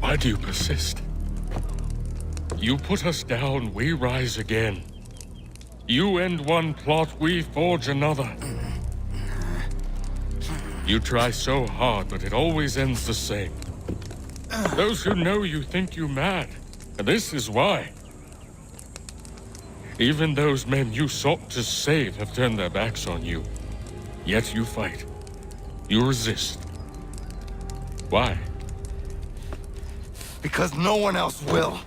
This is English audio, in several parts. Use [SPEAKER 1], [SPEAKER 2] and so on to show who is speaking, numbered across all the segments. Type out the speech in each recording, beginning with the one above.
[SPEAKER 1] Why do you persist? You put us down, we rise again. You end one plot, we forge another. You try so hard, but it always ends the same. Those who know you think you mad, and this is why. Even those men you sought to save have turned their backs on you. Yet you fight. You resist. Why?
[SPEAKER 2] Because no one else will.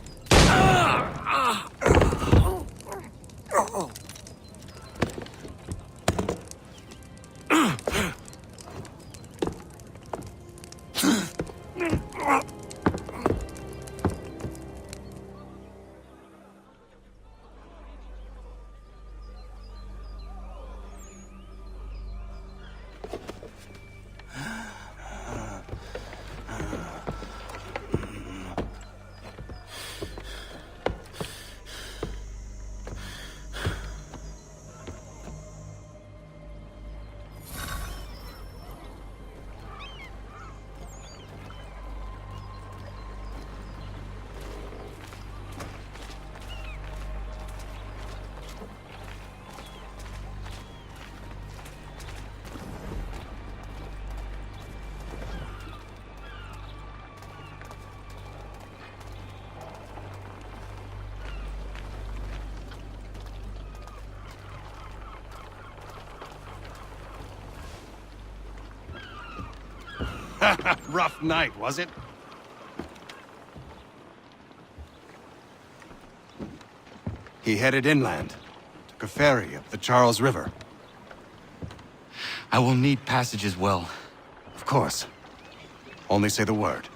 [SPEAKER 3] Rough night, was it? He headed inland. Took a ferry up the Charles River.
[SPEAKER 4] I will need passage as well.
[SPEAKER 3] Of course. Only say the word.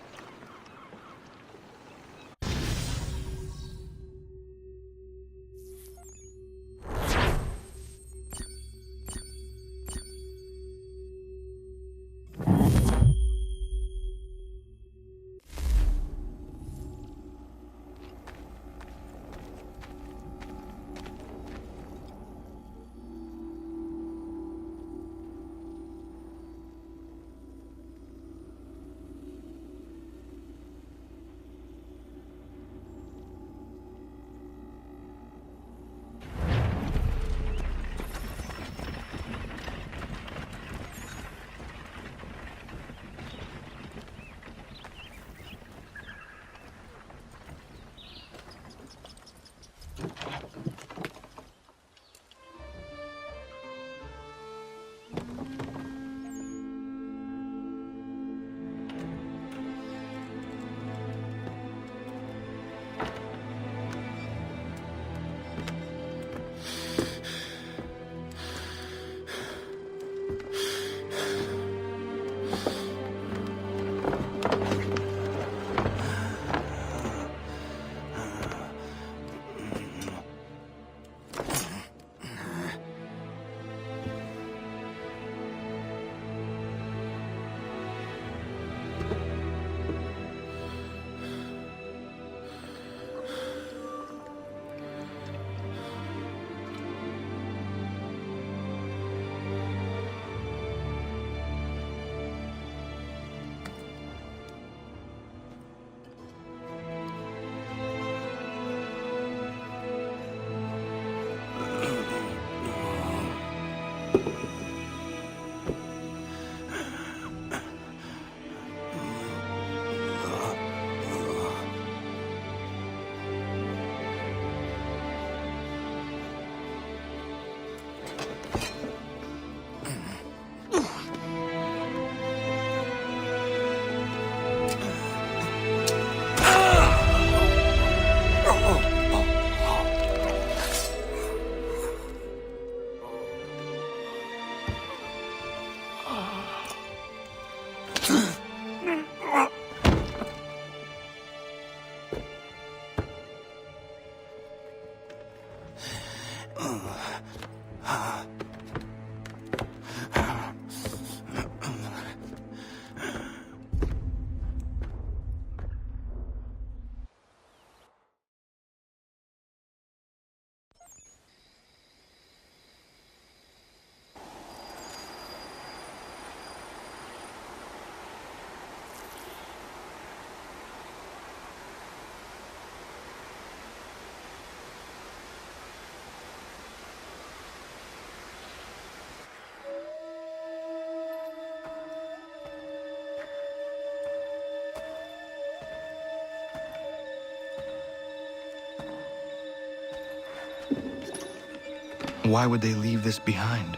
[SPEAKER 3] Why would they leave this behind?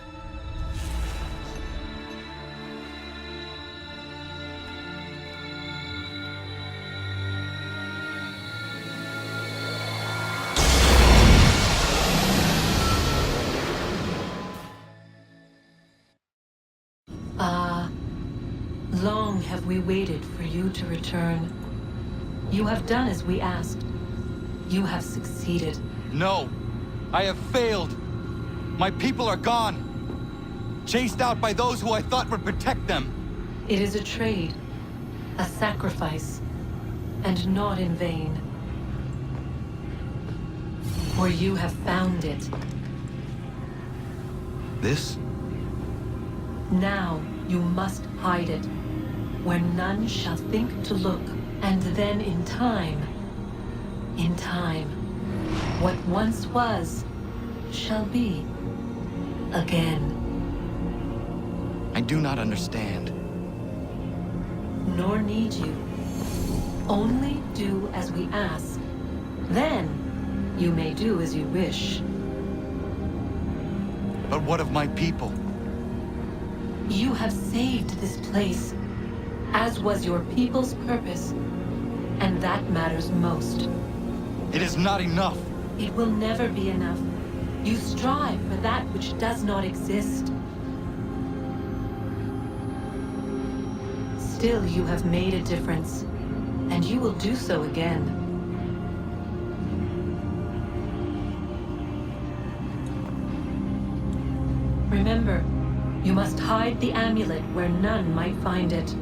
[SPEAKER 2] Long have we waited for you to return. You have done as we asked. You have succeeded.
[SPEAKER 4] No! I have failed! My people are gone! Chased out by those who I thought would protect them!
[SPEAKER 2] It is a trade, a sacrifice, and not in vain. For you have found it.
[SPEAKER 3] This?
[SPEAKER 2] Now you must hide it, where none shall think to look, and then in time, what once was, shall be again.
[SPEAKER 4] I do not understand.
[SPEAKER 2] Nor need you. Only do as we ask. Then, you may do as you wish.
[SPEAKER 4] But what of my people?
[SPEAKER 2] You have saved this place, as was your people's purpose, and that matters most.
[SPEAKER 4] It is not enough!
[SPEAKER 2] It will never be enough. You strive for that which does not exist. Still, you have made a difference, and you will do so again. Remember, you must hide the amulet where none might find it.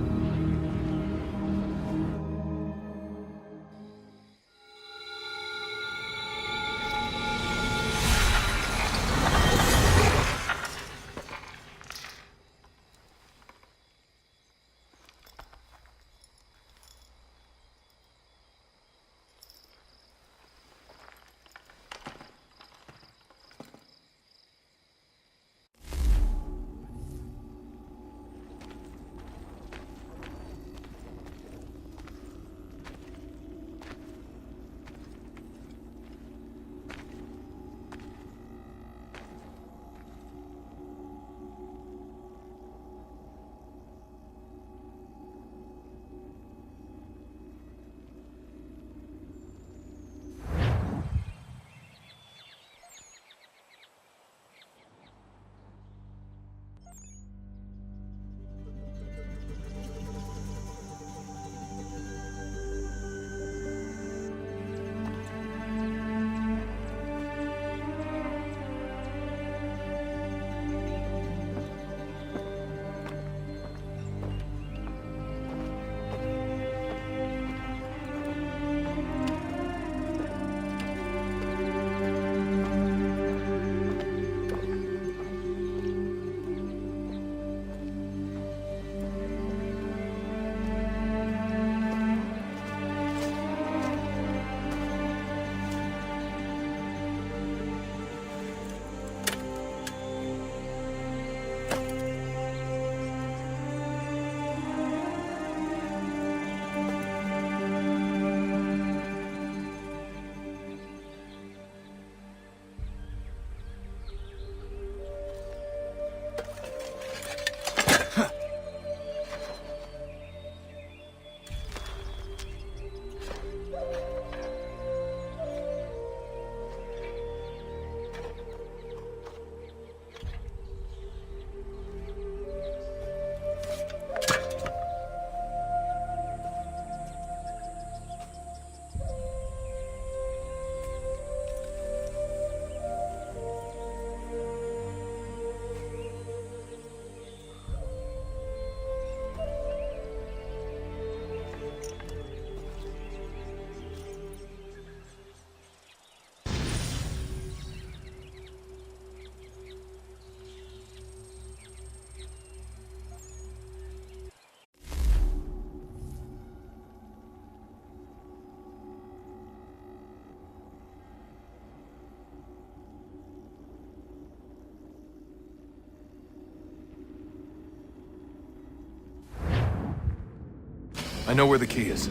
[SPEAKER 5] I know where the key is.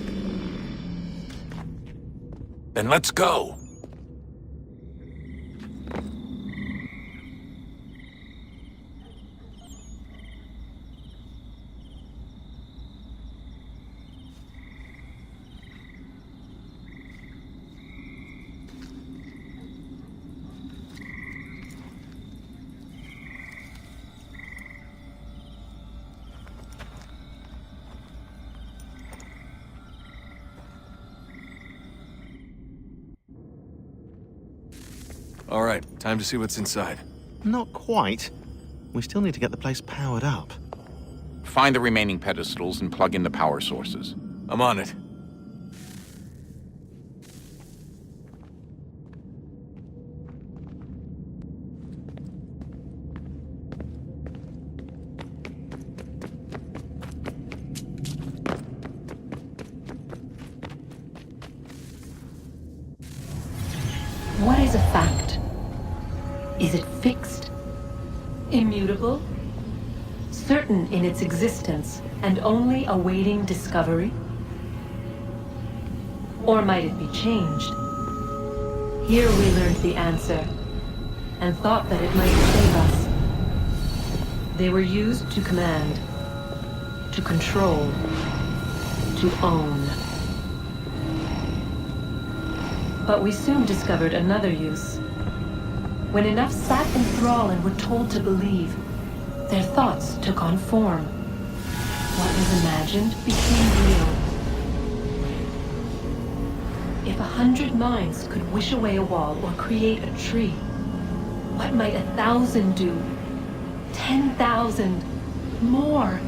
[SPEAKER 5] Then let's go! All right, time to see what's inside.
[SPEAKER 6] Not quite. We still need to get the place powered up.
[SPEAKER 7] Find the remaining pedestals and plug in the power sources.
[SPEAKER 5] I'm on it.
[SPEAKER 2] What is a fact? Is it fixed? Immutable? Certain in its existence and only awaiting discovery? Or might it be changed? Here we learned the answer, and thought that it might save us. They were used to command, to control, to own. But we soon discovered another use. When enough sat in thrall and were told to believe, their thoughts took on form. What was imagined became real. If 100 minds could wish away a wall or create a tree, what might 1,000 do? 10,000? More?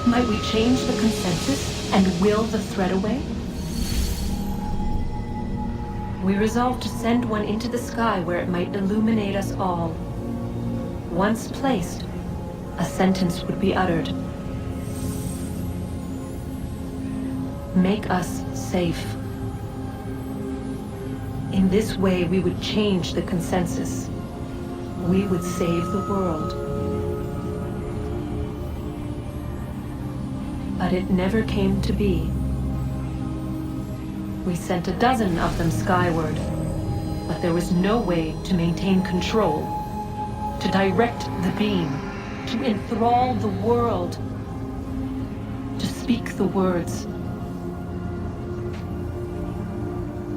[SPEAKER 2] Might we change the consensus and will the thread away? We resolved to send one into the sky where it might illuminate us all. Once placed, a sentence would be uttered. Make us safe. In this way, we would change the consensus. We would save the world. But it never came to be. We sent a dozen of them skyward, but there was no way to maintain control, to direct the beam, to enthrall the world, to speak the words.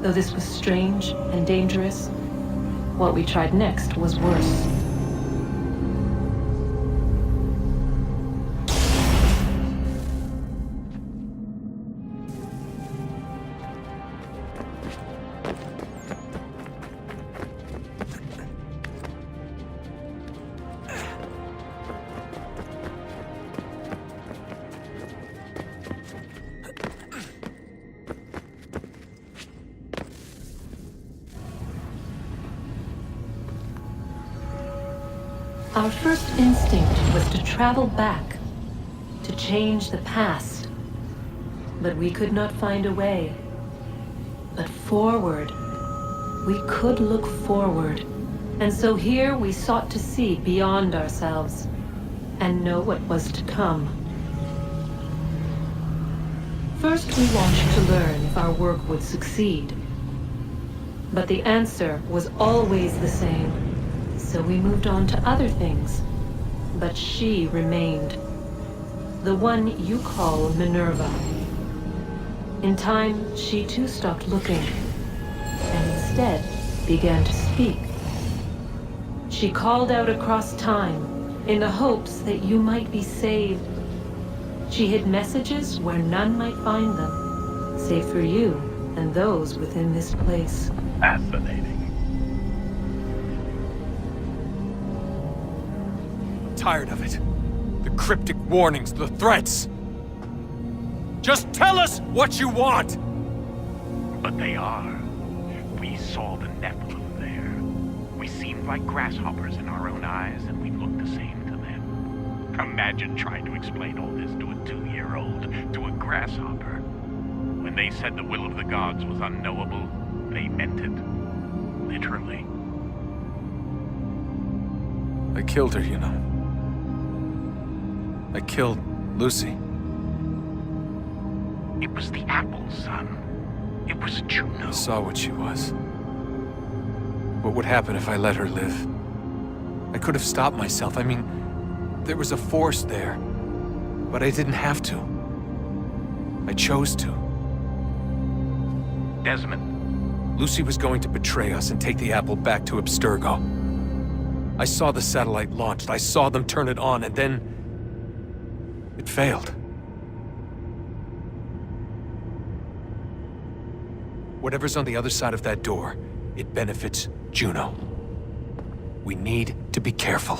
[SPEAKER 2] Though this was strange and dangerous, what we tried next was worse. Our first instinct was to travel back, to change the past. But we could not find a way. But forward, we could look forward. And so here we sought to see beyond ourselves and know what was to come. First, we wanted to learn if our work would succeed. But the answer was always the same. So we moved on to other things. But she remained. The one you call Minerva. In time, she too stopped looking, and instead began to speak. She called out across time, in the hopes that you might be saved. She hid messages where none might find them, save for you and those within this place.
[SPEAKER 8] Fascinating.
[SPEAKER 5] Tired of it. The cryptic warnings, the threats. Just tell us what you want!
[SPEAKER 8] But they are. We saw the Nephilim there. We seemed like grasshoppers in our own eyes, and we looked the same to them. Imagine trying to explain all this to a 2-year-old, to a grasshopper. When they said the will of the gods was unknowable, they meant it. Literally.
[SPEAKER 5] I killed her, you know. I killed Lucy.
[SPEAKER 8] It was the apple, son. It was Juno.
[SPEAKER 5] I saw what she was. What would happen if I let her live? I could have stopped myself. I mean, there was a force there. But I didn't have to. I chose to.
[SPEAKER 8] Desmond.
[SPEAKER 5] Lucy was going to betray us and take the apple back to Abstergo. I saw the satellite launched. I saw them turn it on, and then it failed. Whatever's on the other side of that door, it benefits Juno. We need to be careful.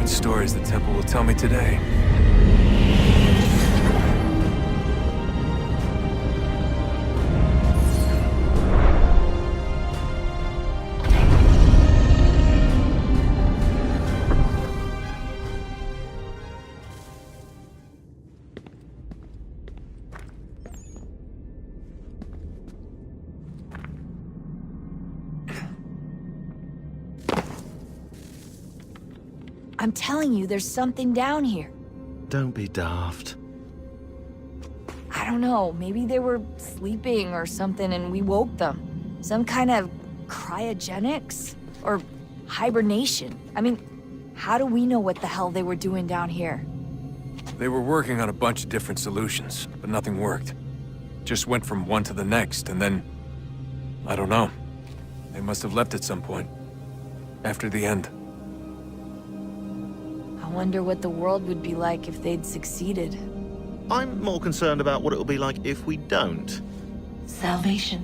[SPEAKER 5] Stories the temple will tell me today.
[SPEAKER 9] I'm telling you, there's something down here.
[SPEAKER 6] Don't be daft.
[SPEAKER 9] I don't know, maybe they were sleeping or something and we woke them. Some kind of cryogenics? Or hibernation? I mean, how do we know what the hell they were doing down here?
[SPEAKER 5] They were working on a bunch of different solutions, but nothing worked. Just went from one to the next, and then... I don't know. They must have left at some point. After the end.
[SPEAKER 9] I wonder what the world would be like if they'd succeeded.
[SPEAKER 6] I'm more concerned about what it'll be like if we don't.
[SPEAKER 2] Salvation.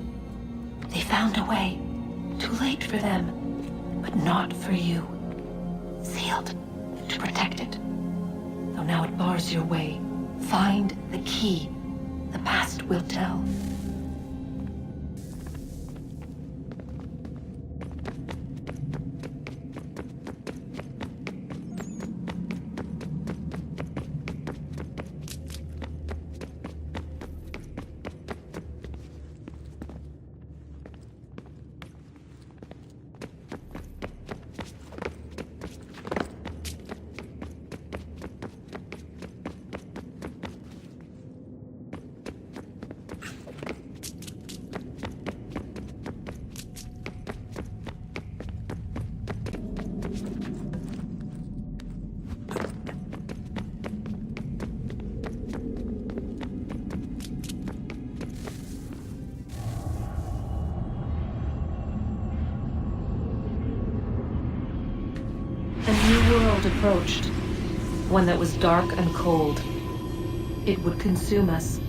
[SPEAKER 2] They found a way. Too late for them, but not for you. Sealed to protect it. Though now it bars your way. Find the key. The past will tell. A new world approached. One that was dark and cold. It would consume us.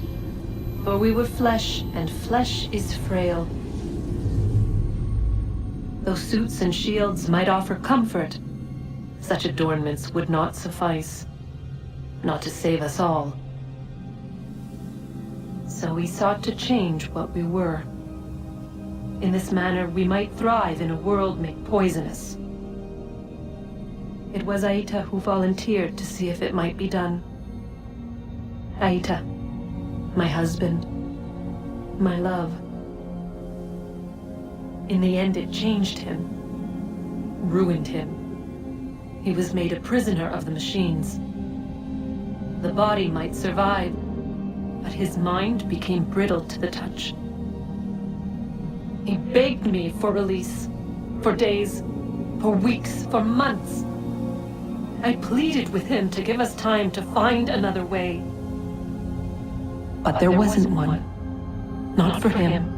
[SPEAKER 2] For we were flesh, and flesh is frail. Though suits and shields might offer comfort, such adornments would not suffice. Not to save us all. So we sought to change what we were. In this manner, we might thrive in a world made poisonous. It was Aita who volunteered to see if it might be done. Aita, my husband, my love. In the end, it changed him, ruined him. He was made a prisoner of the machines. The body might survive, but his mind became brittle to the touch. He begged me for release, for days, for weeks, for months. I pleaded with him to give us time to find another way. But there wasn't one. Not for him.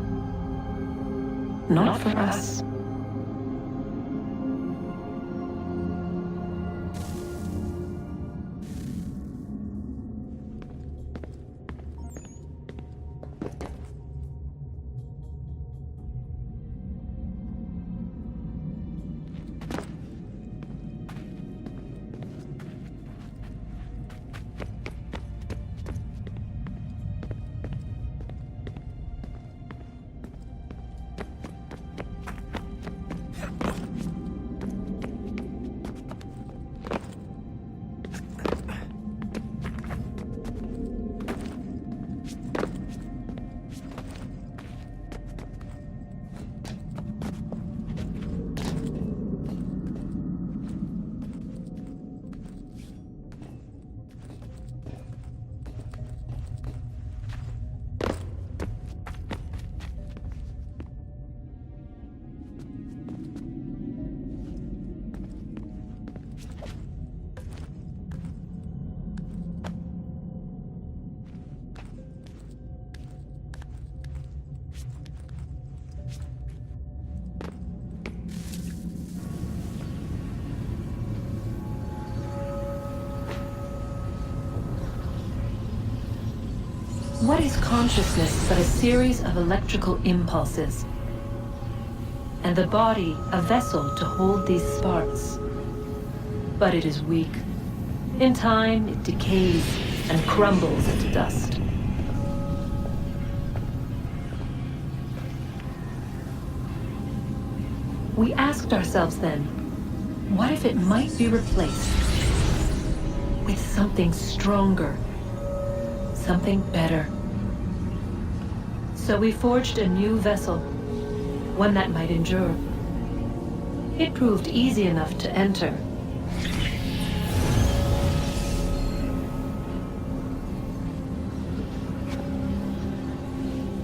[SPEAKER 2] Not for us. What is consciousness but a series of electrical impulses? And the body a vessel to hold these sparks. But it is weak. In time, it decays and crumbles into dust. We asked ourselves then, what if it might be replaced with something stronger? Something better. So we forged a new vessel, one that might endure. It proved easy enough to enter.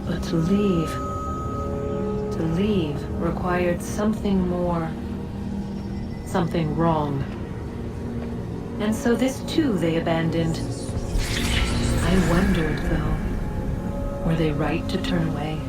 [SPEAKER 2] But to leave required something more, something wrong. And so this too they abandoned. I wondered, though, were they right to turn away?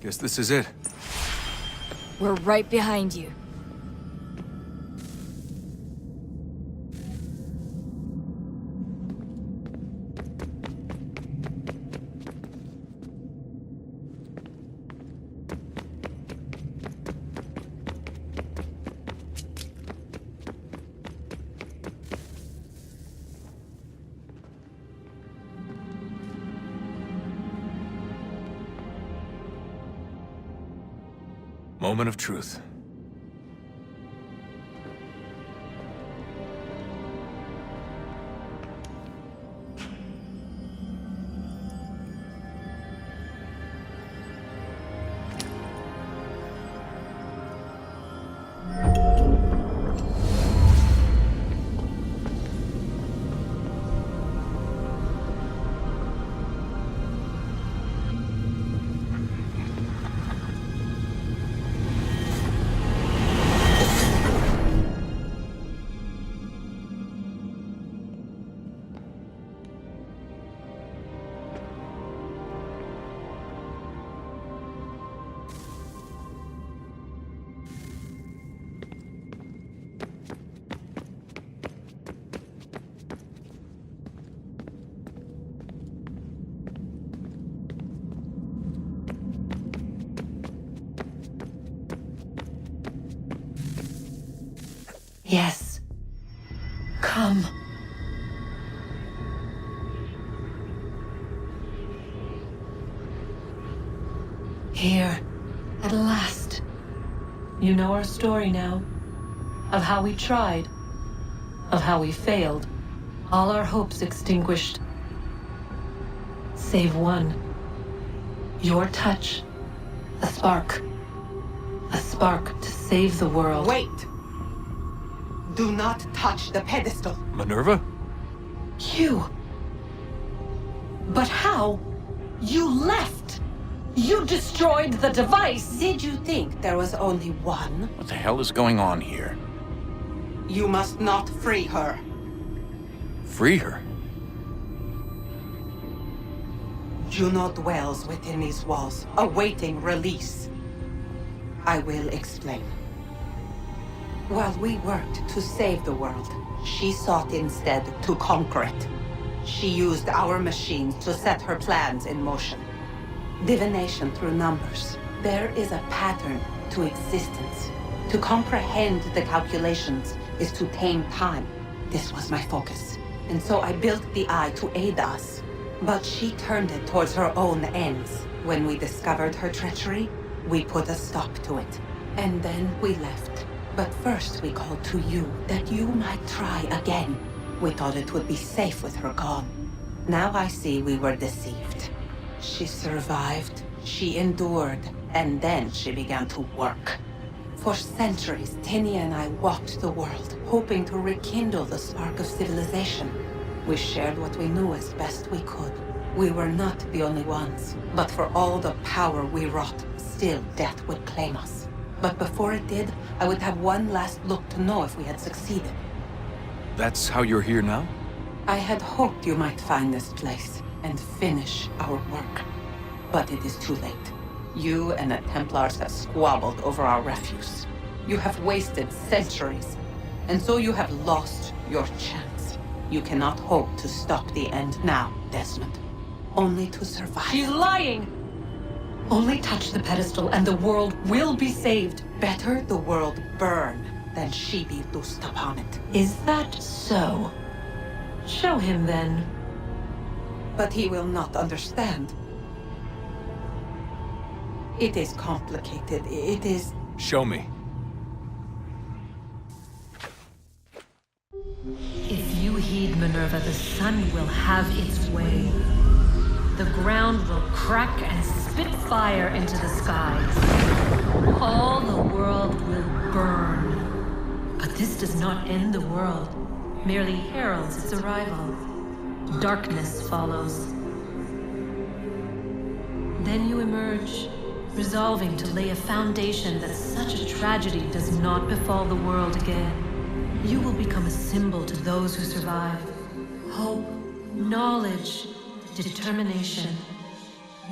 [SPEAKER 5] Guess this is it.
[SPEAKER 9] We're right behind you.
[SPEAKER 5] Moment of truth.
[SPEAKER 2] Yes. Come. Here, at last. You know our story now. Of how we tried. Of how we failed. All our hopes extinguished. Save one. Your touch. A spark. A spark to save the world.
[SPEAKER 10] Wait! Do not touch the pedestal.
[SPEAKER 5] Minerva?
[SPEAKER 2] You. But how? You left! You destroyed the device!
[SPEAKER 10] Did you think there was only one?
[SPEAKER 7] What the hell is going on here?
[SPEAKER 10] You must not free her.
[SPEAKER 5] Free her?
[SPEAKER 10] Juno dwells within these walls, awaiting release. I will explain. While we worked to save the world, she sought instead to conquer it. She used our machines to set her plans in motion. Divination through numbers. There is a pattern to existence. To comprehend the calculations is to tame time. This was my focus. And so I built the eye to aid us. But she turned it towards her own ends. When we discovered her treachery, we put a stop to it. And then we left. But first we called to you, that you might try again. We thought it would be safe with her gone. Now I see we were deceived. She survived, she endured, and then she began to work. For centuries, Tinia and I walked the world, hoping to rekindle the spark of civilization. We shared what we knew as best we could. We were not the only ones, but for all the power we wrought, still death would claim us. But before it did, I would have one last look to know if we had succeeded.
[SPEAKER 5] That's how you're here now?
[SPEAKER 10] I had hoped you might find this place and finish our work. But it is too late. You and the Templars have squabbled over our refuse. You have wasted centuries, and so you have lost your chance. You cannot hope to stop the end now, Desmond. Only to survive.
[SPEAKER 2] She's lying! Only touch the pedestal and the world will be saved.
[SPEAKER 10] Better the world burn than she be loosed upon it.
[SPEAKER 2] Is that so? Show him then.
[SPEAKER 10] But he will not understand. It is complicated. It is...
[SPEAKER 5] Show me.
[SPEAKER 2] If you heed Minerva, the sun will have its way. The ground will crack and spit fire into the skies. All the world will burn. But this does not end the world, merely heralds its arrival. Darkness follows. Then you emerge, resolving to lay a foundation that such a tragedy does not befall the world again. You will become a symbol to those who survive. Hope, knowledge, determination.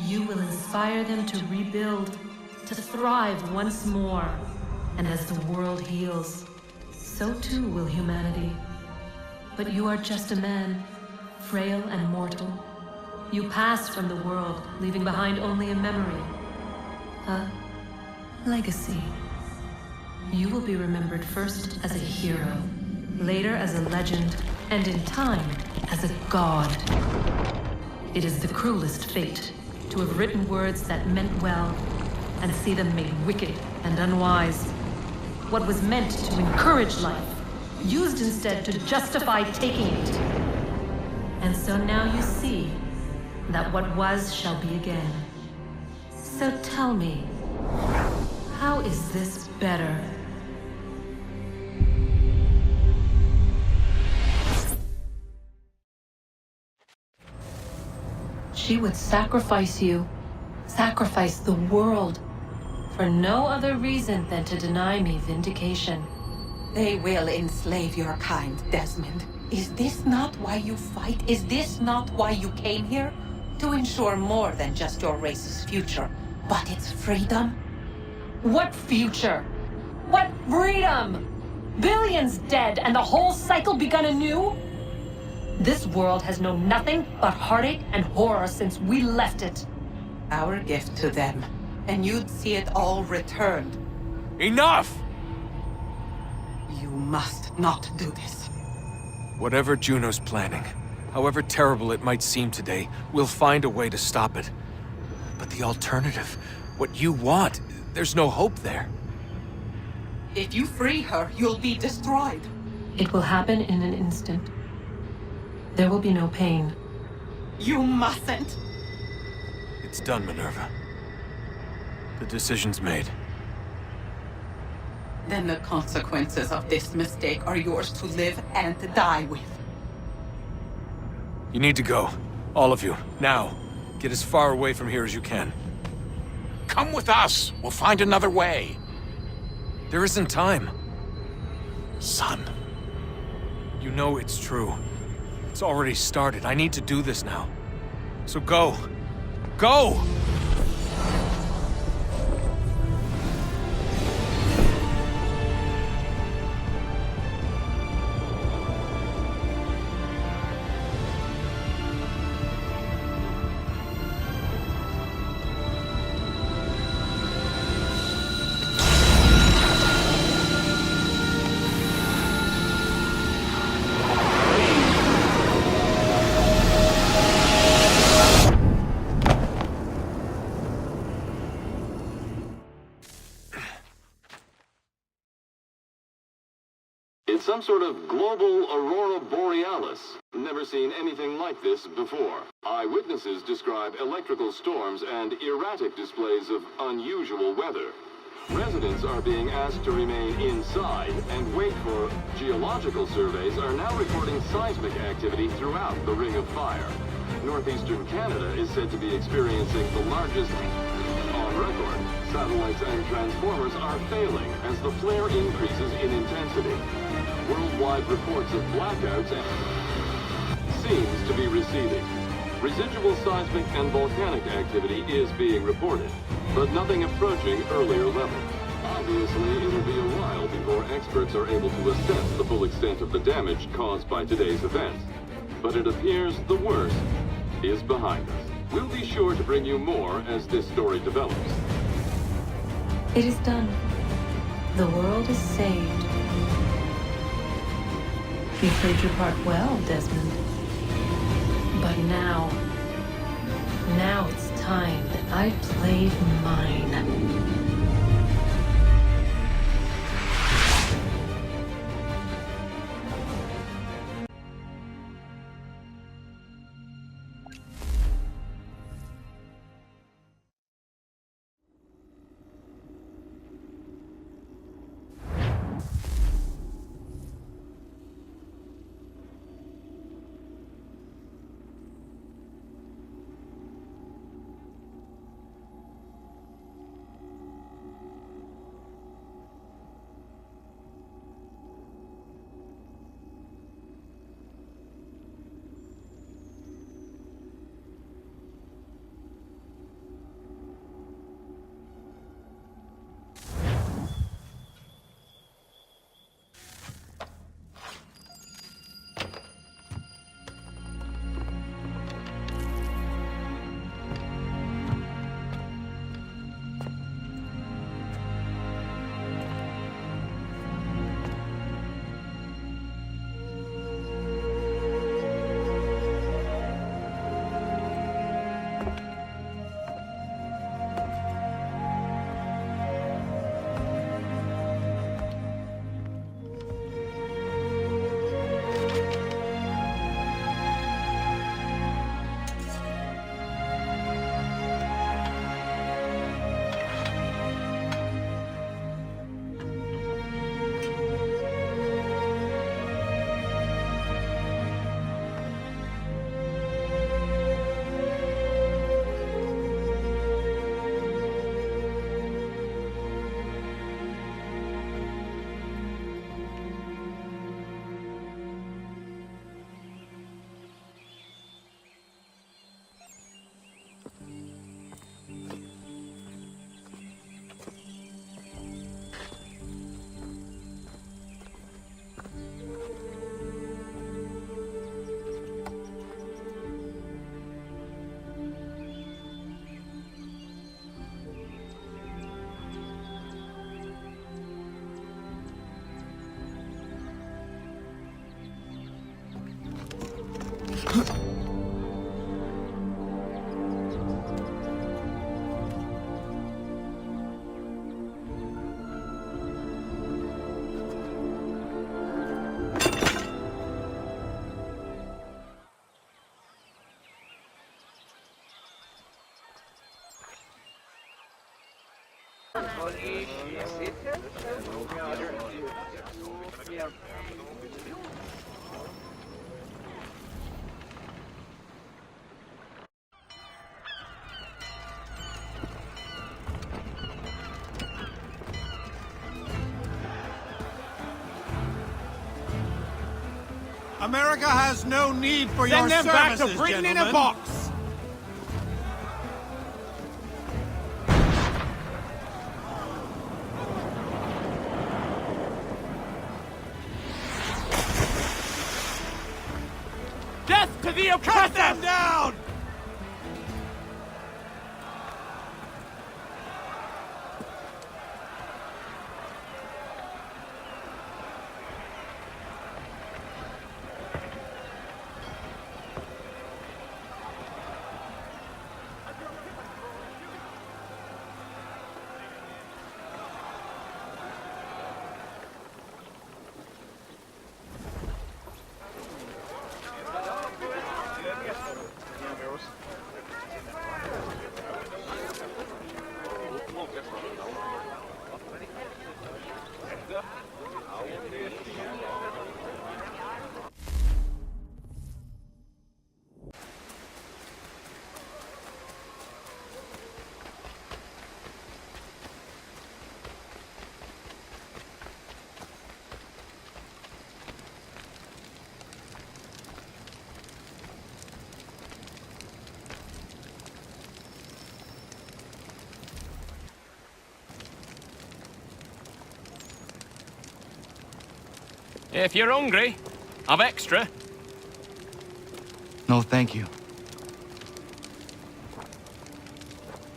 [SPEAKER 2] You will inspire them to rebuild, to thrive once more. And as the world heals, so too will humanity. But you are just a man, frail and mortal. You pass from the world, leaving behind only a memory. A legacy. You will be remembered first as a hero, later as a legend, and in time, as a god. It is the cruelest fate to have written words that meant well, and see them made wicked and unwise. What was meant to encourage life, used instead to justify taking it. And so now you see that what was shall be again. So tell me, how is this better? She would sacrifice you, sacrifice the world, for no other reason than to deny me vindication.
[SPEAKER 10] They will enslave your kind, Desmond. Is this not why you fight? Is this not why you came here? To ensure more than just your race's future, but its freedom?
[SPEAKER 2] What future? What freedom? Billions dead and the whole cycle begun anew? This world has known nothing but heartache and horror since we left it.
[SPEAKER 10] Our gift to them, and you'd see it all returned.
[SPEAKER 5] Enough!
[SPEAKER 10] You must not do this.
[SPEAKER 5] Whatever Juno's planning, however terrible it might seem today, we'll find a way to stop it. But the alternative, what you want, there's no hope there.
[SPEAKER 10] If you free her, you'll be destroyed.
[SPEAKER 2] It will happen in an instant. There will be no pain.
[SPEAKER 10] You mustn't.
[SPEAKER 5] It's done, Minerva. The decision's made.
[SPEAKER 10] Then the consequences of this mistake are yours to live and die with.
[SPEAKER 5] You need to go. All of you. Now. Get as far away from here as you can.
[SPEAKER 7] Come with us. We'll find another way.
[SPEAKER 5] There isn't time.
[SPEAKER 7] Son.
[SPEAKER 5] You know it's true. It's already started. I need to do this now. So go. Go!
[SPEAKER 11] It's some sort of global aurora borealis. Never seen anything like this before. Eyewitnesses describe electrical storms and erratic displays of unusual weather. Residents are being asked to remain inside and wait for geological surveys are now reporting seismic activity throughout the Ring of Fire. Northeastern Canada is said to be experiencing the largest on record. Satellites and transformers are failing as the flare increases in intensity. Worldwide reports of blackouts seems to be receding. Residual seismic and volcanic activity is being reported, but nothing approaching earlier levels. Obviously, it'll be a while before experts are able to assess the full extent of the damage caused by today's events. But it appears the worst is behind us. We'll be sure to bring you more as this story develops.
[SPEAKER 2] It is done. The world is saved. You played your part well, Desmond. But now it's time that I played mine.
[SPEAKER 3] America has no need for your
[SPEAKER 12] Send them back
[SPEAKER 3] services,
[SPEAKER 12] to Britain in a
[SPEAKER 3] gentlemen.
[SPEAKER 12] box! Death to the oppressor!
[SPEAKER 3] Cut them down!
[SPEAKER 12] If you're hungry, I've extra.
[SPEAKER 4] No, thank you.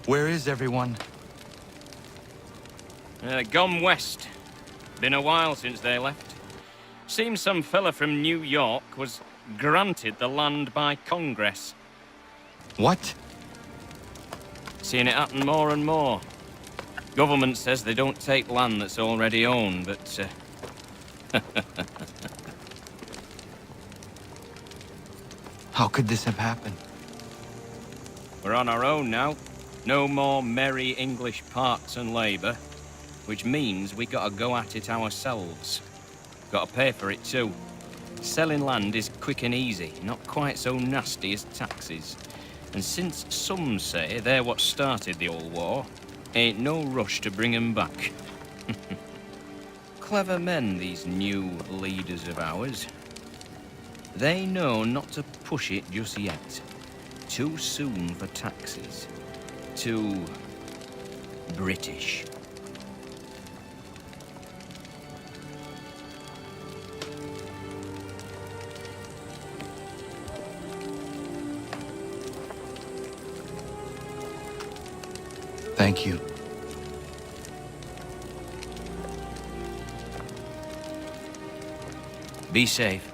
[SPEAKER 4] Where is everyone?
[SPEAKER 12] Gone west. Been a while since they left. Seems some fella from New York was granted the land by Congress.
[SPEAKER 4] What?
[SPEAKER 12] Seeing it happen more and more. Government says they don't take land that's already owned, but
[SPEAKER 4] How could this have happened?
[SPEAKER 12] we're on our own now. No more merry English parks and labour, which means we gotta go at it ourselves. Gotta pay for it too. Selling land is quick and easy, not quite so nasty as taxes. And since some say they're what started the old war, ain't no rush to bring 'em back. Clever men, these new leaders of ours. They know not to push it just yet. Too soon for taxes. Too British.
[SPEAKER 4] Thank you.
[SPEAKER 12] Be safe.